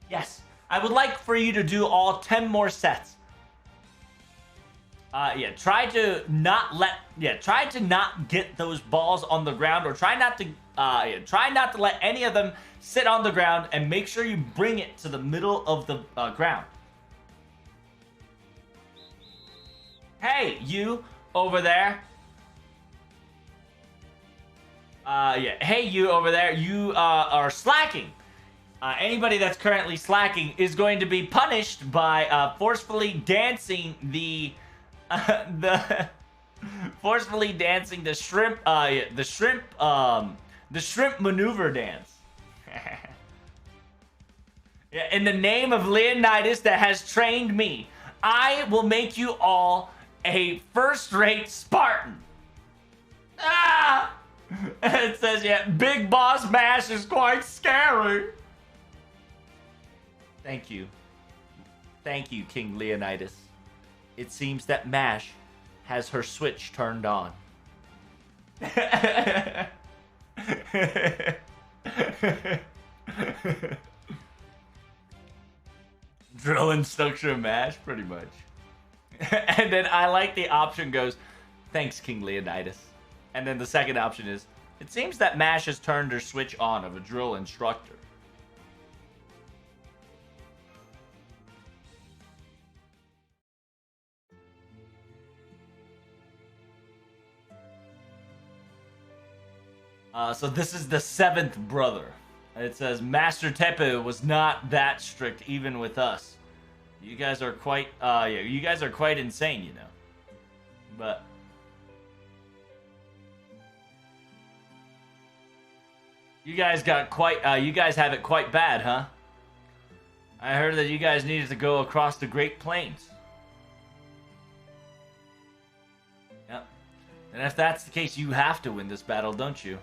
Yes. I would like for you to do all 10 more sets. Try to not get those balls on the ground, or try not to let any of them sit on the ground, and make sure you bring it to the middle of the ground. Hey, you over there. Hey, you over there. You are slacking. Anybody that's currently slacking is going to be punished by forcefully dancing the shrimp maneuver dance. Yeah, in the name of Leonidas that has trained me, I will make you all a first-rate Spartan. Ah! It says, yeah, Big Boss Mash is quite scary. Thank you. Thank you, King Leonidas. It seems that Mash has her switch turned on. Drill instructor Mash, pretty much. And then I like the option goes, thanks, King Leonidas. And then the second option is, it seems that Mash has turned her switch on of a drill instructor. So this is the 7th brother. It says, Master Tepe was not that strict even with us. You guys are quite, you guys are quite insane, you know. But you guys have it quite bad, huh? I heard that you guys needed to go across the Great Plains. Yep. And if that's the case, you have to win this battle, don't you?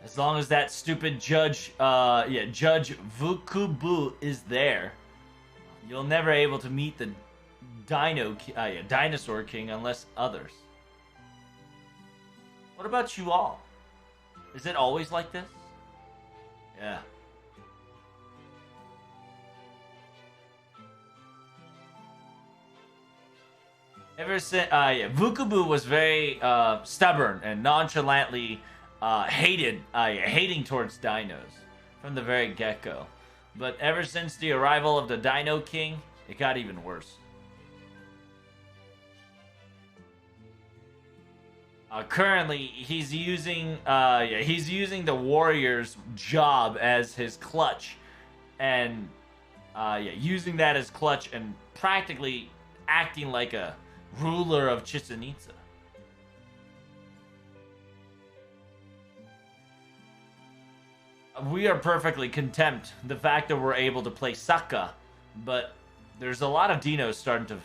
As long as that stupid Judge Vukubu is there, you'll never able to meet the Dinosaur King unless others. What about you all? Is it always like this? Yeah. Ever since, Vukubu was very stubborn and nonchalantly hating towards dinos from the very get-go. But ever since the arrival of the Dino King, it got even worse. Currently, he's using the warrior's job as his clutch, and using that as clutch and practically acting like a ruler of Chichen Itza. We are perfectly content the fact that we're able to play Saka, but there's a lot of dinos starting to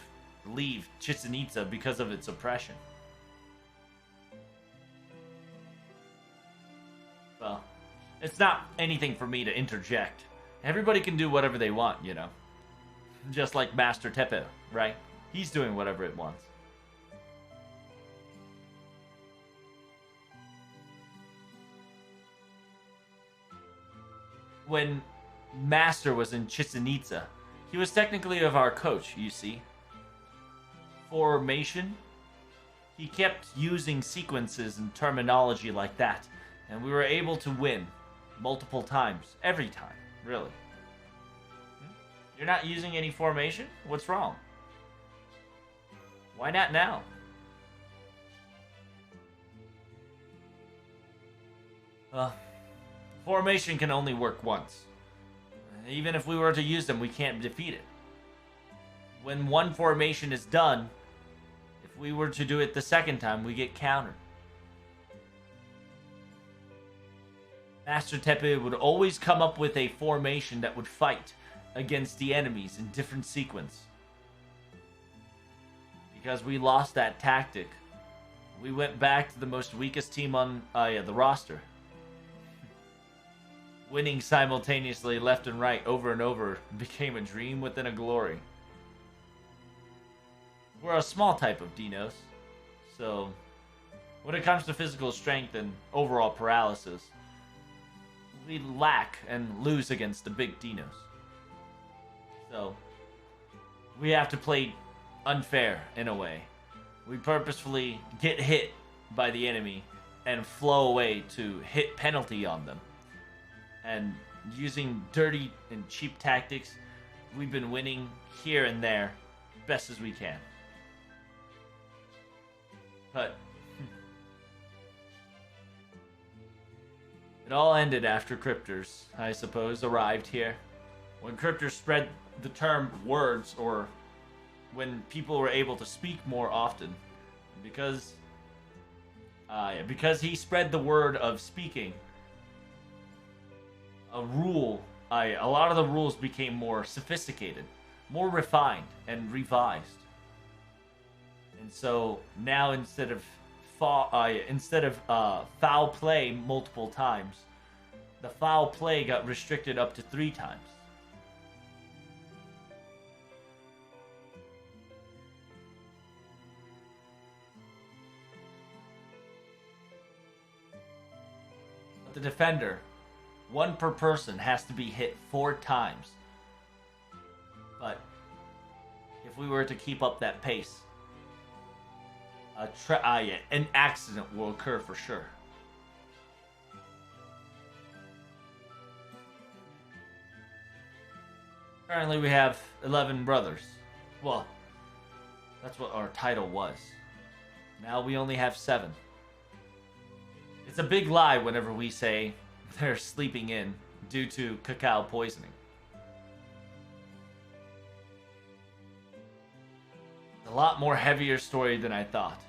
leave Chichen Itza because of its oppression. Well, it's not anything for me to interject. Everybody can do whatever they want, you know. Just like Master Tepe, right? He's doing whatever it wants. When Master was in Chichen Itza, he was technically of our coach, you see. Formation, he kept using sequences and terminology like that, and we were able to win multiple times, every time, really. You're not using any formation? What's wrong? Why not now? Formation can only work once. Even if we were to use them, we can't defeat it. When one formation is done, if we were to do it the second time, we get countered. Master Tepe would always come up with a formation that would fight against the enemies in different sequence. Because we lost that tactic, we went back to the most weakest team on the roster. Winning simultaneously left and right over and over became a dream within a glory. We're a small type of dinos, so when it comes to physical strength and overall paralysis, we lack and lose against the big dinos. So we have to play unfair in a way. We purposefully get hit by the enemy and flow away to hit penalty on them. And using dirty and cheap tactics, we've been winning here and there best as we can. But it all ended after cryptors, I suppose, arrived here. When cryptors spread the term words, or when people were able to speak more often, because he spread the word of speaking, a lot of the rules became more sophisticated, more refined, and revised. And so now instead of foul play multiple times, the foul play got restricted up to 3 times. But the defender, 1 per person, has to be hit 4 times. But if we were to keep up that pace, an accident will occur for sure. Currently we have 11 brothers. Well, that's what our title was. Now we only have 7. It's a big lie whenever we say they're sleeping in due to cacao poisoning. It's a lot more heavier story than I thought.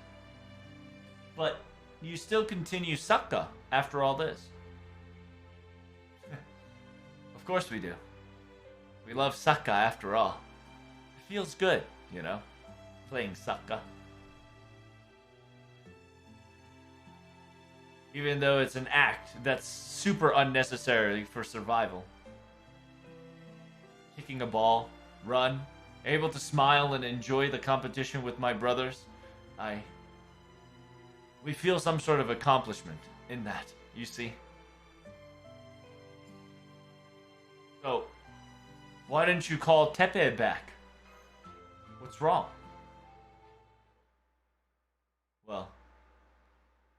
But you still continue Sakka after all this. Of course we do. We love Sakka after all. It feels good, you know, playing Sakka. Even though it's an act that's super unnecessary for survival. Kicking a ball, run, able to smile and enjoy the competition with my brothers. We feel some sort of accomplishment in that, you see. So, why didn't you call Tepe back? What's wrong? Well,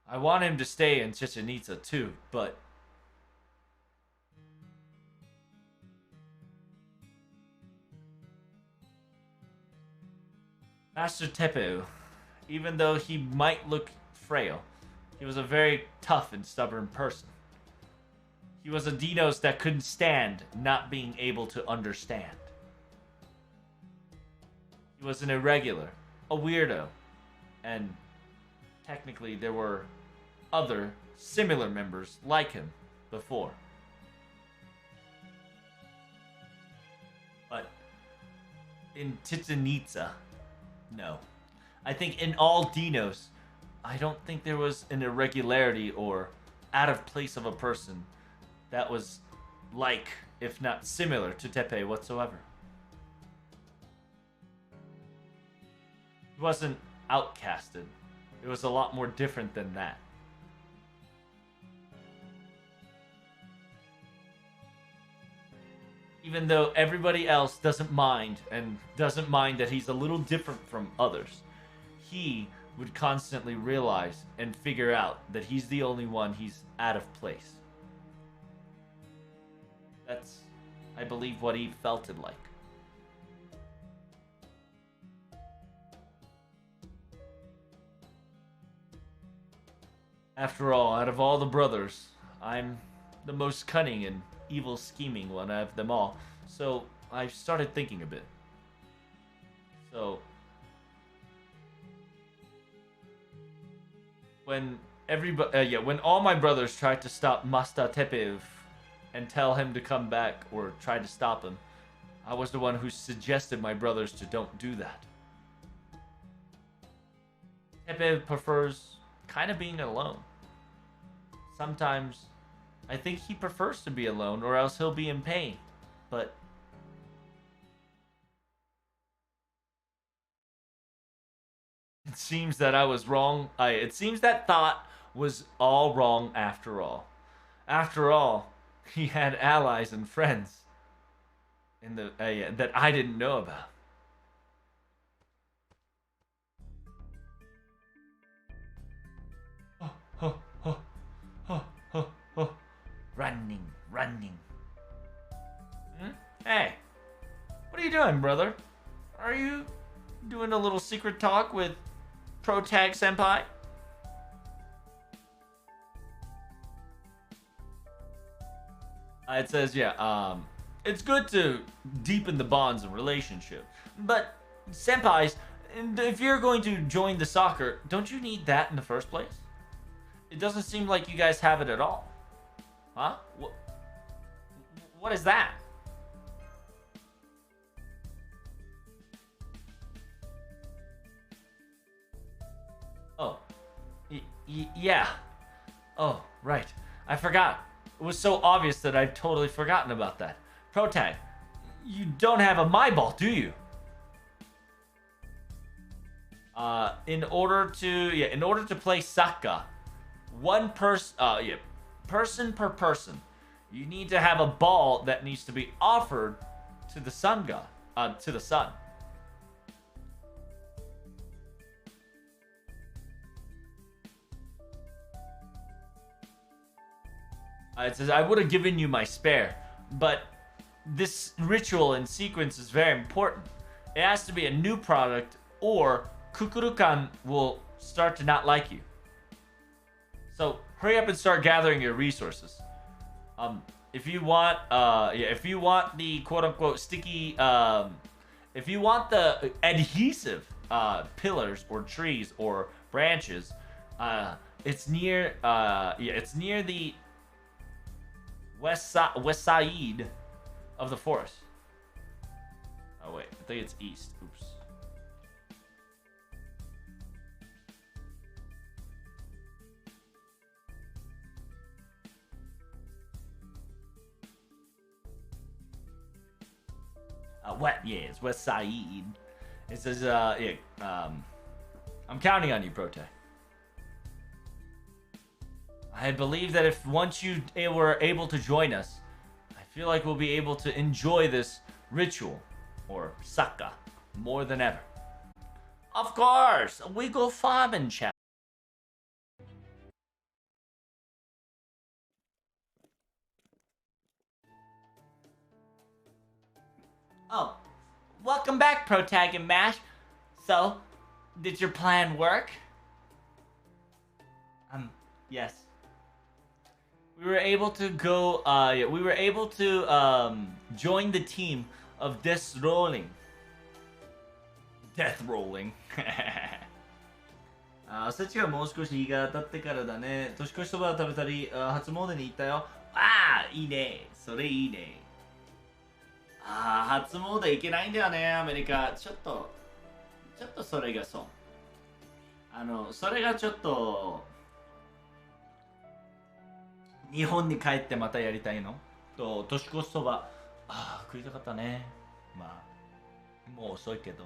I want him to stay in Chichen Itza too, but Master Tepeu, even though he might look frail, he was a very tough and stubborn person. He was a Dinos that couldn't stand not being able to understand. He was an irregular, a weirdo, and technically there were other similar members like him before. But in Chichen Itza, no. I think in all Dinos, I don't think there was an irregularity or out of place of a person that was like, if not similar to Tepe whatsoever. He wasn't outcasted. It was a lot more different than that. Even though everybody else doesn't mind, and doesn't mind that he's a little different from others, he would constantly realize and figure out that he's the only one he's out of place. That's, I believe, what he felt it like. After all, out of all the brothers, I'm the most cunning and evil scheming one of them all. So I started thinking a bit. So when when all my brothers tried to stop Master Tepev and tell him to come back or try to stop him, I was the one who suggested my brothers to don't do that. Tepev prefers kind of being alone. Sometimes I think he prefers to be alone, or else he'll be in pain. But it seems that I was wrong. It seems that thought was all wrong after all. After all, he had allies and friends. in the yeah, that I didn't know about. Oh, oh, oh, oh, oh, oh. Running, running. Hmm? Hey, what are you doing, brother? Are you doing a little secret talk with Protag Senpai? It says, yeah, it's good to deepen the bonds and relationship. But, senpais, if you're going to join the soccer, don't you need that in the first place? It doesn't seem like you guys have it at all. Huh? What is that? Oh, yeah. Oh, right. I forgot. It was so obvious that I'd totally forgotten about that. Protag, you don't have a my ball, do you? In order to play soccer, person per person, you need to have a ball that needs to be offered to the sun god, to the sun. It says, I would have given you my spare, but this ritual and sequence is very important. It has to be a new product, or Kukurukan will start to not like you. So hurry up and start gathering your resources. If you want, if you want the quote-unquote sticky, if you want the adhesive pillars or trees or branches, it's near, it's near the west side of the forest. Oh wait, I think it's east. Oops. It's west side. It says, I'm counting on you, Prote. I believe that if once you were able to join us, I feel like we'll be able to enjoy this ritual, or saka, more than ever. Of course, we go farming, chat. Oh, welcome back, Protag and Mash. So, did your plan work? Yes. We were able to go, we were able to, join the team of Death Rolling. Death Rolling. さちはもう少し日が経ってからだね。年越しそばを食べたり、初詣に行ったよ。ああ、いいね。それいいね。初詣行けないんだよね、アメリカ。ちょっとそれがそう。それがちょっと、日本に帰ってまたやりたいのと、年越しそば。食いたかったね。まあ、もう遅いけど。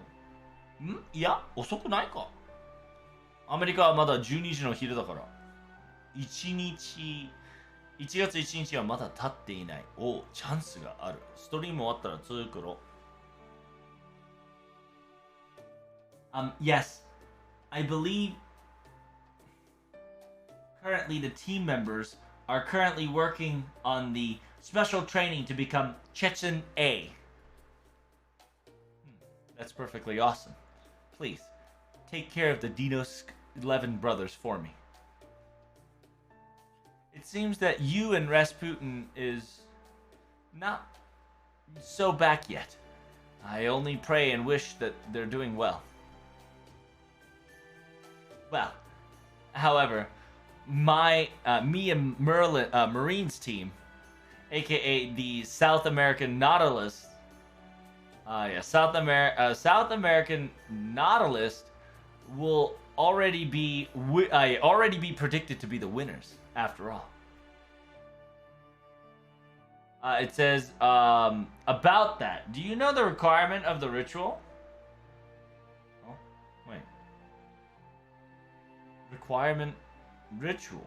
いや、遅くないか。アメリカはまだ12時の昼だから。1月1日はまだ経っていない。チャンスがある。ストリーム終わったら作ろう。Yes. I believe currently the team members are currently working on the special training to become Chechen A. That's perfectly awesome. Please, take care of the Dinos 11 brothers for me. It seems that you and Rasputin is not so back yet. I only pray and wish that they're doing well. Well, however, me and Marine's team, aka the South American Nautilus, South American Nautilus will already be predicted to be the winners after all. It says about that. Do you know the requirement of the ritual? Oh, wait. Requirement ritual.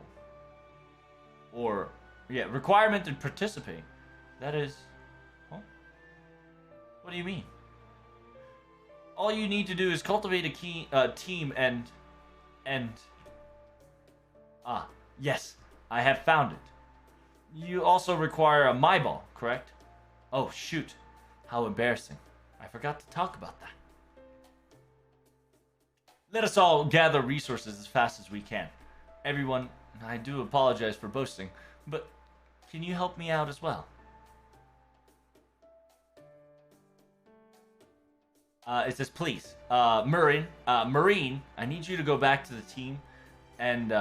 Or requirement to participate. That is. Oh. What do you mean? All you need to do is cultivate a team and yes, I have found it. You also require a my ball, correct? Oh shoot, how embarrassing! I forgot to talk about that. Let us all gather resources as fast as we can. Everyone, I do apologize for boasting, but can you help me out as well? It says, please, Marine, I need you to go back to the team and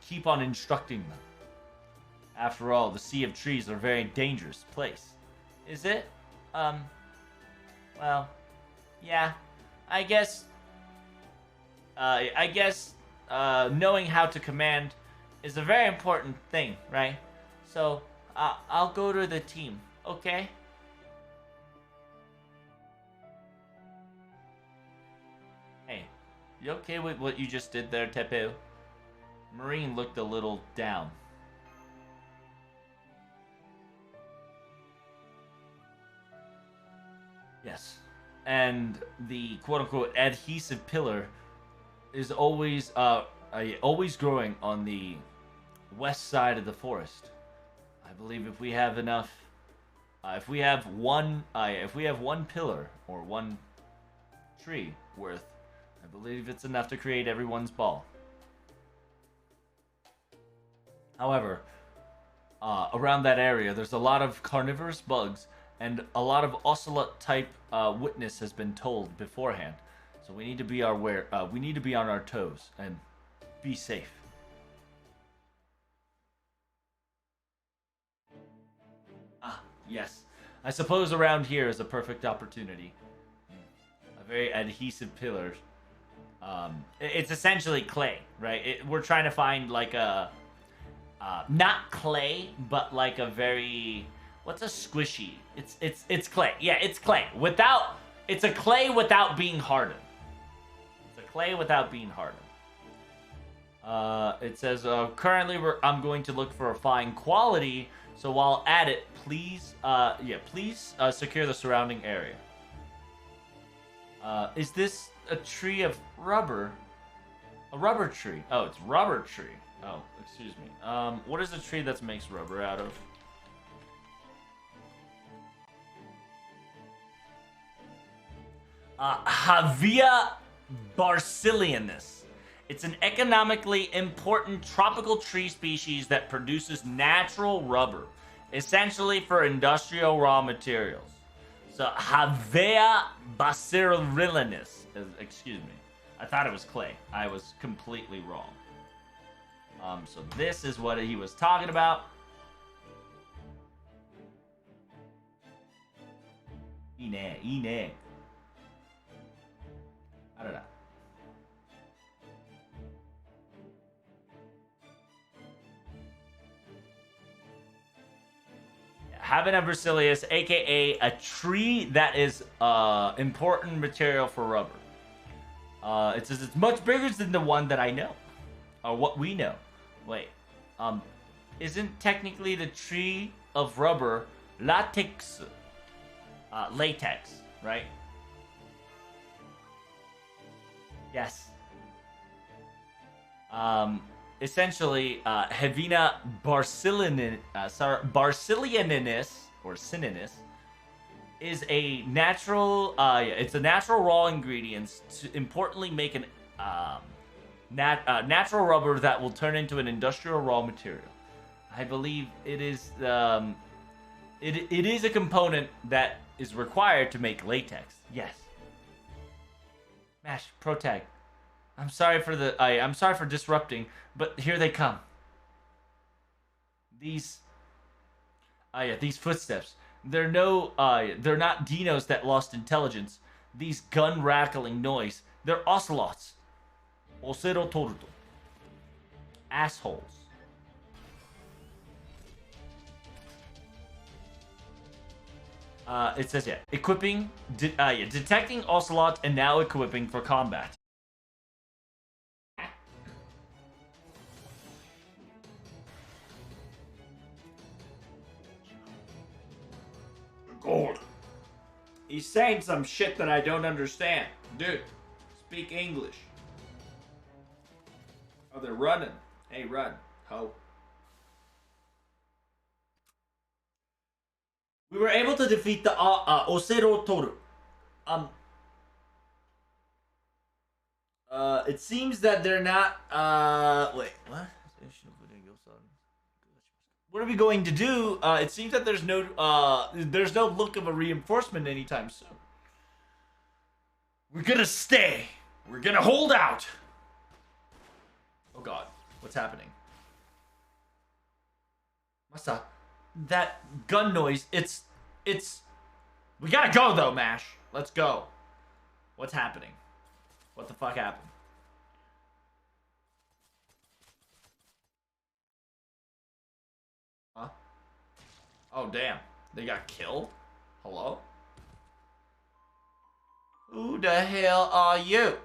keep on instructing them. After all, the Sea of Trees are a very dangerous place. Is it? Well, yeah, I guess, knowing how to command is a very important thing, right? So, I'll go to the team, okay? Hey, you okay with what you just did there, Tepeu? Marine looked a little down. Yes. And the quote-unquote adhesive pillar is always always growing on the west side of the forest. I believe if we have enough, if we have one pillar or one tree worth, I believe it's enough to create everyone's ball. However, around that area, there's a lot of carnivorous bugs, and a lot of ocelot-type witness has been told beforehand. So we need to be we need to be on our toes and be safe. Ah, yes. I suppose around here is a perfect opportunity. A very adhesive pillar. It's essentially clay, right? We're trying to find like a not clay, but like a very, what's a squishy? It's clay. Yeah, it's clay. It's a clay without being hardened. It's a clay without being hardened. It says currently I'm going to look for a fine quality. So while at it, please secure the surrounding area. Is this a tree of rubber? A rubber tree. Oh, it's rubber tree. Oh, excuse me. What is a tree that makes rubber out of? Havia barcilianus. It's an economically important tropical tree species that produces natural rubber, essentially for industrial raw materials. So, Havea barcilianus. Excuse me. I thought it was clay. I was completely wrong. So this is what he was talking about. Ine. I don't know. Havana Versilius, aka a tree that is important material for rubber. It says it's much bigger than the one that I know, or what we know. Wait, isn't technically the tree of rubber latex? Latex, right? Yes. Essentially, Havina barcilianinus, or sininus, is a natural, it's a natural raw ingredient to importantly make an natural rubber that will turn into an industrial raw material. I believe it is, it is a component that is required to make latex. Yes. Mash, protag. I'm sorry for disrupting, but here they come. These footsteps. They're not dinos that lost intelligence. These gun rattling noise. They're ocelots. Ocelotordo. Assholes. It says, equipping, detecting ocelot and now equipping for combat. Gold. He's saying some shit that I don't understand. Dude, speak English. Oh, they're running. Hey, run, ho. We were able to defeat the Tolovetrouble. It seems that they're not. Wait, what? What are we going to do? It seems that there's no look of a reinforcement anytime soon. We're gonna stay. We're gonna hold out. Oh God, what's happening? Masa, that gun noise. It's. We gotta go though, Mash. Let's go. What's happening? What the fuck happened? Huh? Oh, damn. They got killed? Hello? Who the hell are you?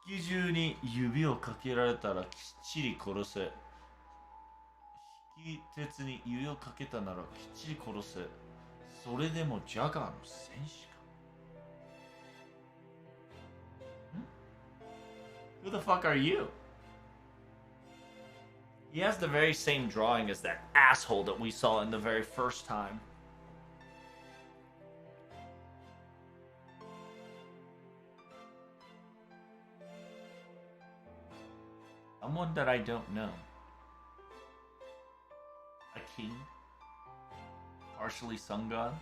引き銃に指をかけられたらきっちり殺せ。引き鉄に指をかけたならきっちり殺せ。それでもジャガーの戦士か。Who the fuck are you? He has the very same drawing as that asshole that we saw in the very first time. Someone that I don't know. A king? Partially sun god?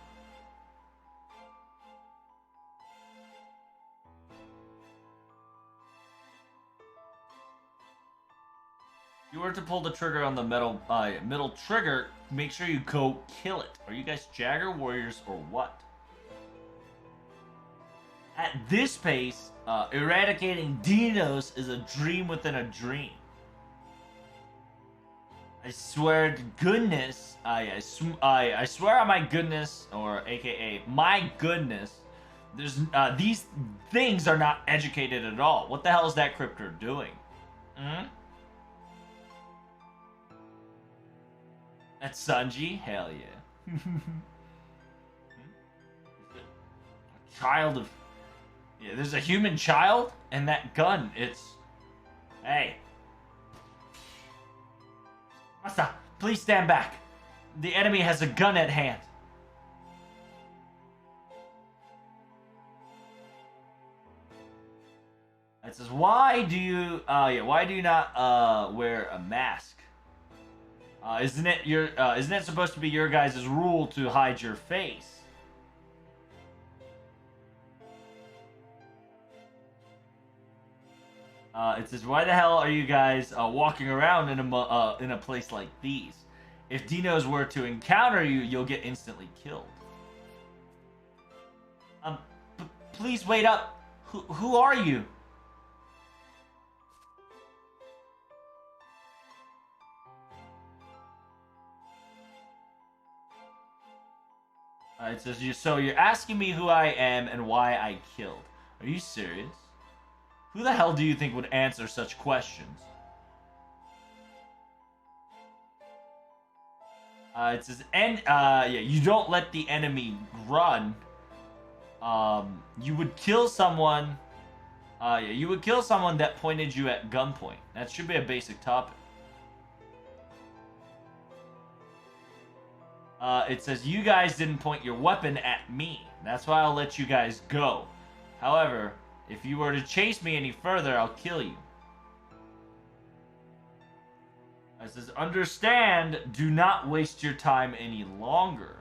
If you were to pull the trigger on the middle trigger, make sure you go kill it. Are you guys Jagger warriors or what? At this pace, eradicating dinos is a dream within a dream. I swear to goodness, I swear on my goodness, or AKA my goodness, there's these things are not educated at all. What the hell is that cryptor doing? Hmm? That's Sanji? Hell yeah. A child of... Yeah, there's a human child? And that gun, it's... Hey. Masa, please stand back. The enemy has a gun at hand. It says, why do you not wear a mask? Isn't it supposed to be your guys' rule to hide your face? It says, why the hell are you guys walking around in a place like these? If dinos were to encounter you, you'll get instantly killed. Please wait up. Who are you? It says, so you're asking me who I am and why I killed. Are you serious? Who the hell do you think would answer such questions? It says, yeah, you don't let the enemy run. You would kill someone. Yeah, you would kill someone that pointed you at gunpoint. That should be a basic topic. It says, you guys didn't point your weapon at me. That's why I'll let you guys go. However, if you were to chase me any further, I'll kill you. It says, understand, do not waste your time any longer.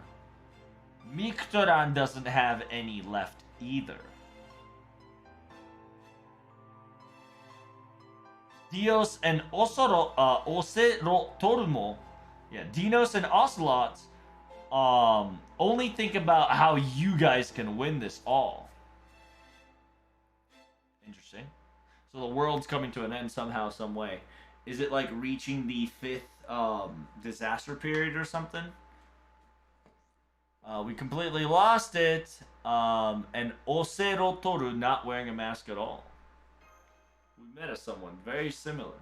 Mictoran doesn't have any left either. Dios and Ocerotormo, yeah, Dinos and Ocelots, only think about how you guys can win this all. Interesting. So the world's coming to an end somehow, some way. Is it like reaching the 5th disaster period or something? We completely lost it. And Ocerotoru not wearing a mask at all. We met someone very similar.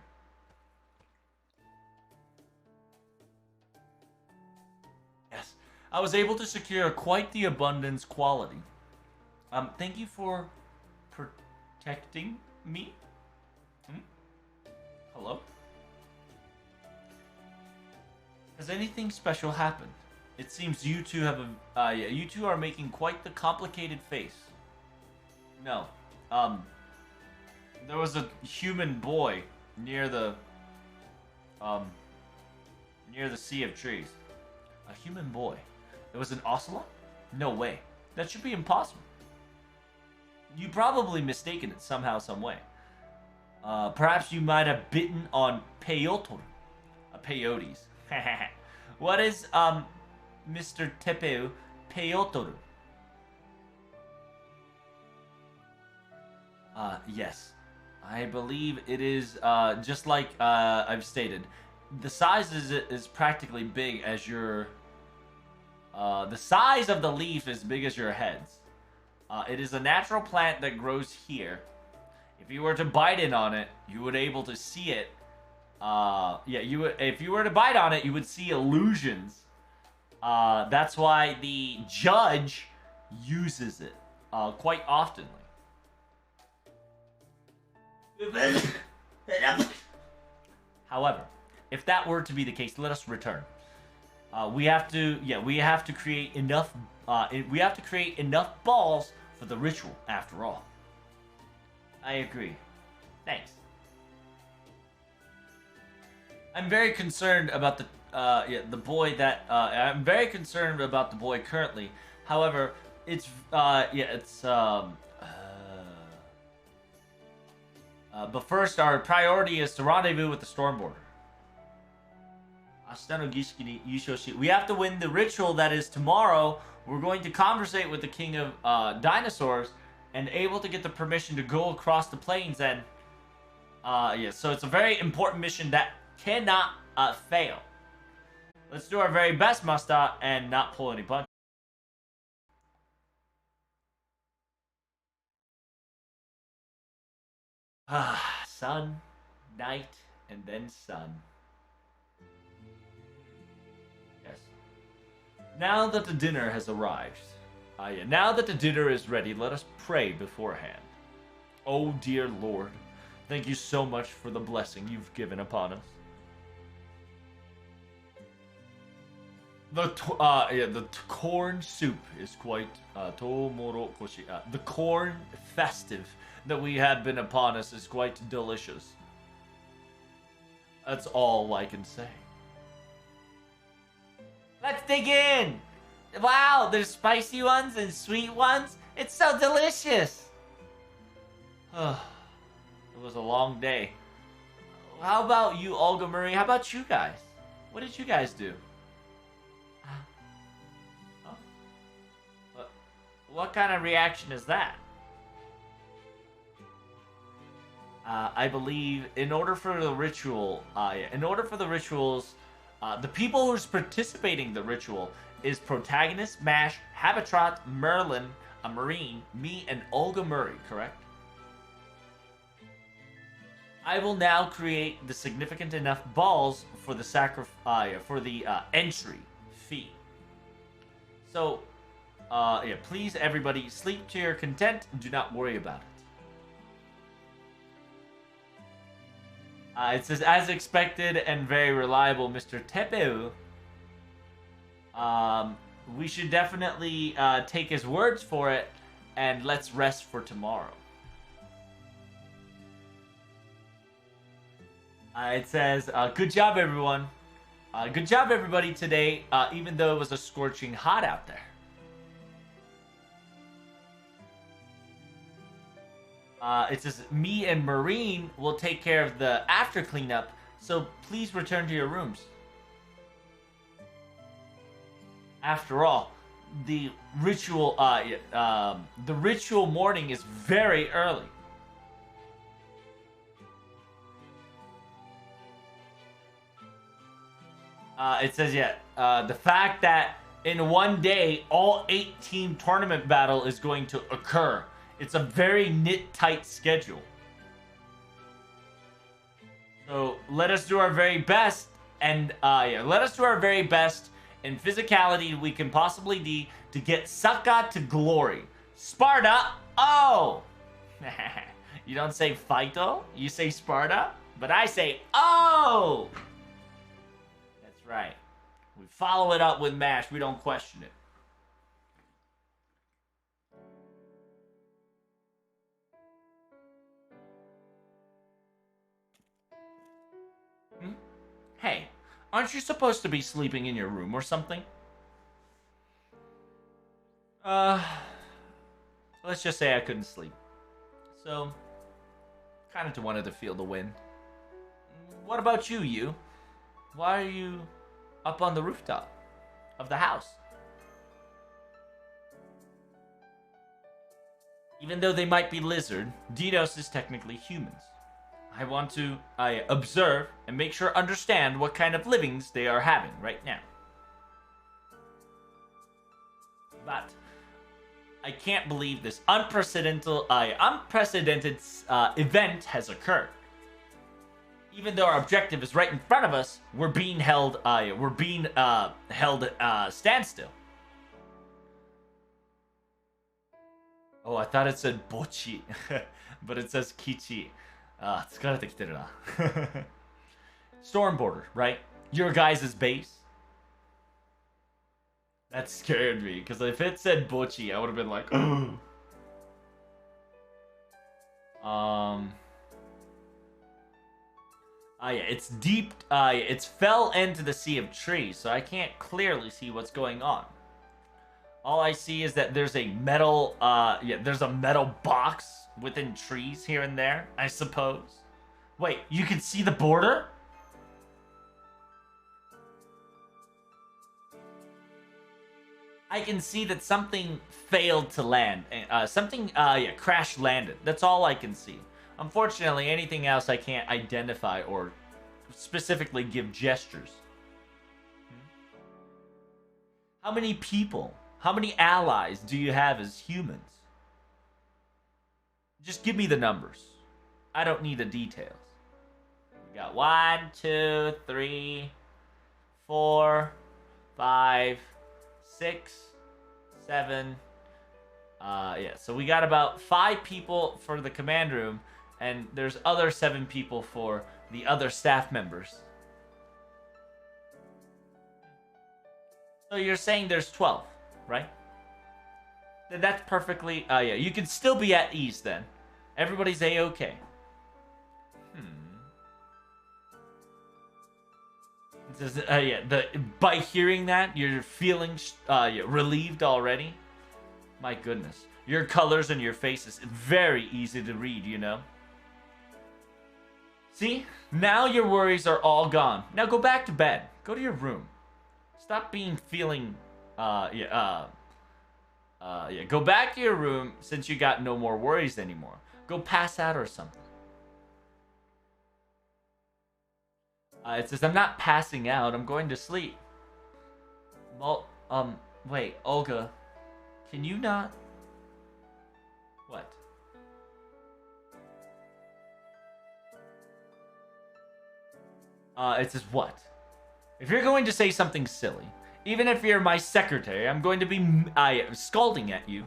Yes. I was able to secure quite the abundance quality. Thank you for protecting me. Hello? Has anything special happened? It seems you two have you two are making quite the complicated face. No. There was a human boy near the Sea of Trees. A human boy. It was an ocelot? No way. That should be impossible. You probably mistaken it somehow, some way. Perhaps you might have bitten on peyote. Peyotes. What is, Mr. Tepeu, peyote? Yes. I believe it is, just like, I've stated. The size is practically big as your... the size of the leaf is big as your heads. It is a natural plant that grows here. If you were to bite in on it, you would able to see it. Yeah, you would, if you were to bite on it, you would see illusions. That's why the judge uses it quite often. However, if that were to be the case, let us return. We have to create enough. We have to create enough balls for the ritual. After all, I agree. Thanks. I'm very concerned about the boy that I'm very concerned about the boy currently. However, it's but first, our priority is to rendezvous with the Stormborder. We have to win the ritual that is tomorrow. We're going to conversate with the king of dinosaurs and able to get the permission to go across the plains. And so it's a very important mission that cannot fail. Let's do our very best, Masta, and not pull any punches. Sun, night, and then sun. Yes. Now that the dinner has arrived, now that the dinner is ready, let us pray beforehand. Oh dear Lord, thank you so much for the blessing you've given upon us. The corn soup is quite tomorokoshi. The corn festive that we had been upon us is quite delicious. That's all I can say. Let's dig in! Wow, there's spicy ones and sweet ones. It's so delicious! It was a long day. How about you, Olga Marie? How about you guys? What did you guys do? What kind of reaction is that? I believe in order for the ritual, the people who's participating in the ritual is Protagonist, Mash, Habitat, Merlin, a Marine, me, and Olga Murray, correct? I will now create the significant enough balls for the entry fee. So, please everybody sleep to your content and do not worry about it. It says, as expected and very reliable, Mr. Tepeu. We should definitely take his words for it, and let's rest for tomorrow. It says, good job, everyone. Good job, everybody, today, even though it was a scorching hot out there. It says, me and Marine will take care of the after cleanup, so please return to your rooms. After all, the ritual morning is very early. It says, the fact that in one day, all 8-team tournament battle is going to occur. It's a very knit-tight schedule. So let us do our very best, and let us do our very best in physicality we can possibly be to get Saka to glory. Sparta, oh! You don't say Phyto, you say Sparta, but I say, oh! That's right. We follow it up with MASH, we don't question it. Hey, aren't you supposed to be sleeping in your room or something? Let's just say I couldn't sleep. So, kind of wanted to feel the wind. What about you, you? Why are you up on the rooftop of the house? Even though they might be lizard, Dinos is technically humans. I want to observe and make sure understand what kind of livings they are having right now. But I can't believe this unprecedented event has occurred. Even though our objective is right in front of us, we're being held standstill. Oh, I thought it said bochi, but it says kichi. 疲れてきてるな. Storm border, right? Your guys' base. That scared me, because if it said bochi, I would have been like, yeah, it's deep, it's fell into the sea of trees, so I can't clearly see what's going on. All I see is that there's a metal, there's a metal box within trees here and there, I suppose. Wait, you can see the border? I can see that something failed to land. Something crash landed. That's all I can see. Unfortunately, anything else I can't identify or specifically give gestures. How many people, how many allies do you have as humans? Just give me the numbers. I don't need the details. We got 1, 2, 3, 4, 5, 6, 7. So we got about 5 people for the command room, and there's other 7 people for the other staff members. So you're saying there's 12, right? Then that's perfectly, you can still be at ease then. Everybody's A-okay. It says, by hearing that, you're feeling relieved already. My goodness. Your colors and your faces, very easy to read, you know. See? Now your worries are all gone. Now go back to bed. Go to your room. Stop feeling, go back to your room since you got no more worries anymore. Go pass out or something. It says, I'm not passing out. I'm going to sleep. Well, wait, Olga. Can you not? What? It says what? If you're going to say something silly, even if you're my secretary, I'm going to be scolding at you.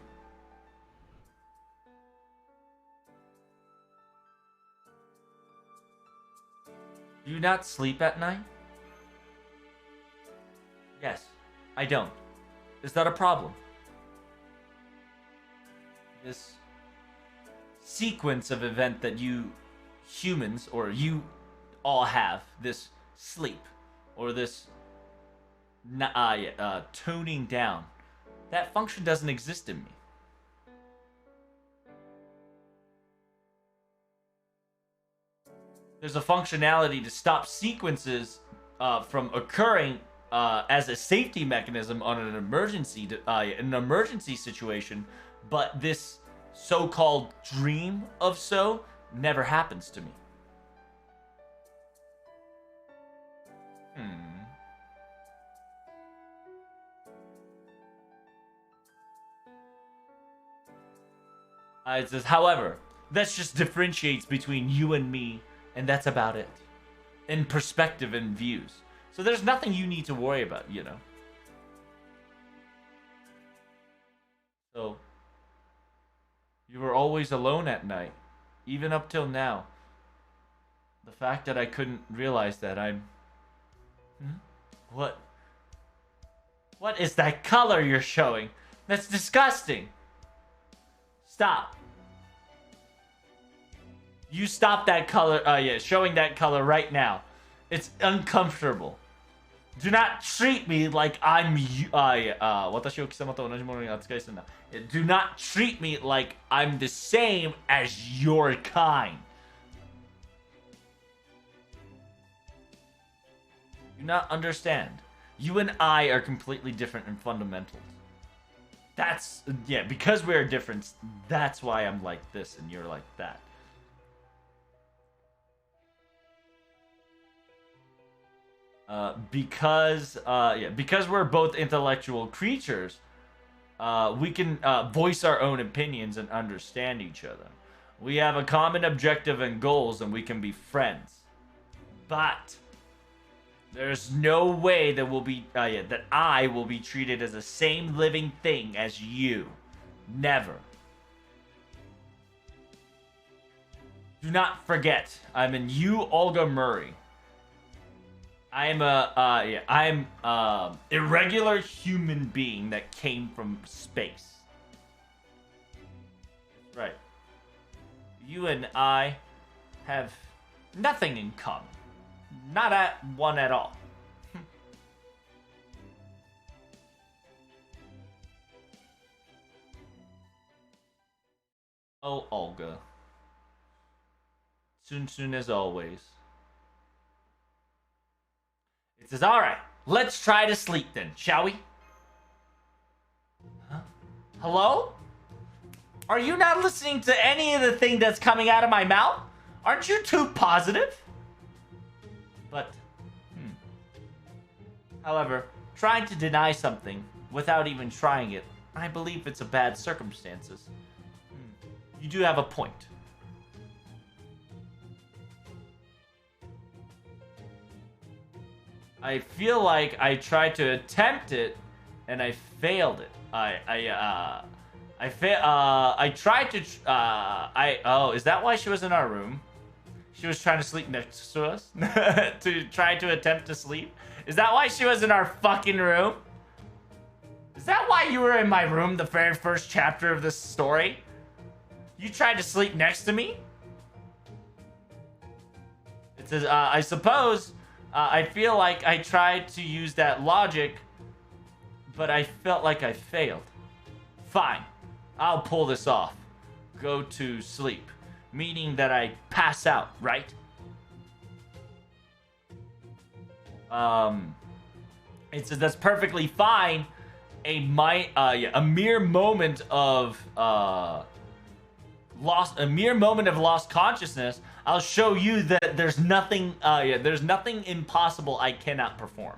Do you not sleep at night? Yes, I don't. Is that a problem? This sequence of event that you humans, or you all have, this sleep, or this toning down, that function doesn't exist in me. There's a functionality to stop sequences from occurring as a safety mechanism on an emergency situation, but this so-called dream of so never happens to me. It says, however, that just differentiates between you and me, and that's about it. In perspective and views. So there's nothing you need to worry about, you know. So, you were always alone at night, even up till now. The fact that I couldn't realize that I'm... What? What is that color you're showing? That's disgusting. Stop. You stop that color, showing that color right now. It's uncomfortable. Do not treat me like I'm you. Do not treat me like I'm the same as your kind. Do not understand. You and I are completely different in fundamentals. That's, yeah, because we're different, that's why I'm like this and you're like that. Because we're both intellectual creatures, we can voice our own opinions and understand each other. We have a common objective and goals, and we can be friends. But there's no way that that I will be treated as the same living thing as you. Never. Do not forget, I'm in u-olga Murray. I am irregular human being that came from space. Right. You and I have nothing in common. Not one at all. Oh, Olga. Soon as always. It says, alright, let's try to sleep then, shall we? Huh? Hello? Are you not listening to any of the thing that's coming out of my mouth? Aren't you too positive? But, however, trying to deny something without even trying it, I believe it's a bad circumstances. You do have a point. I feel like I tried to attempt it, and I failed it. Oh, is that why she was in our room? She was trying to sleep next to us? To try to attempt to sleep? Is that why she was in our fucking room? Is that why you were in my room the very first chapter of this story? You tried to sleep next to me? It says, I suppose... I feel like I tried to use that logic, but I felt like I failed. Fine. I'll pull this off. Go to sleep. Meaning that I pass out, right? It says that's perfectly fine. A mere moment of lost consciousness. I'll show you that there's nothing impossible I cannot perform.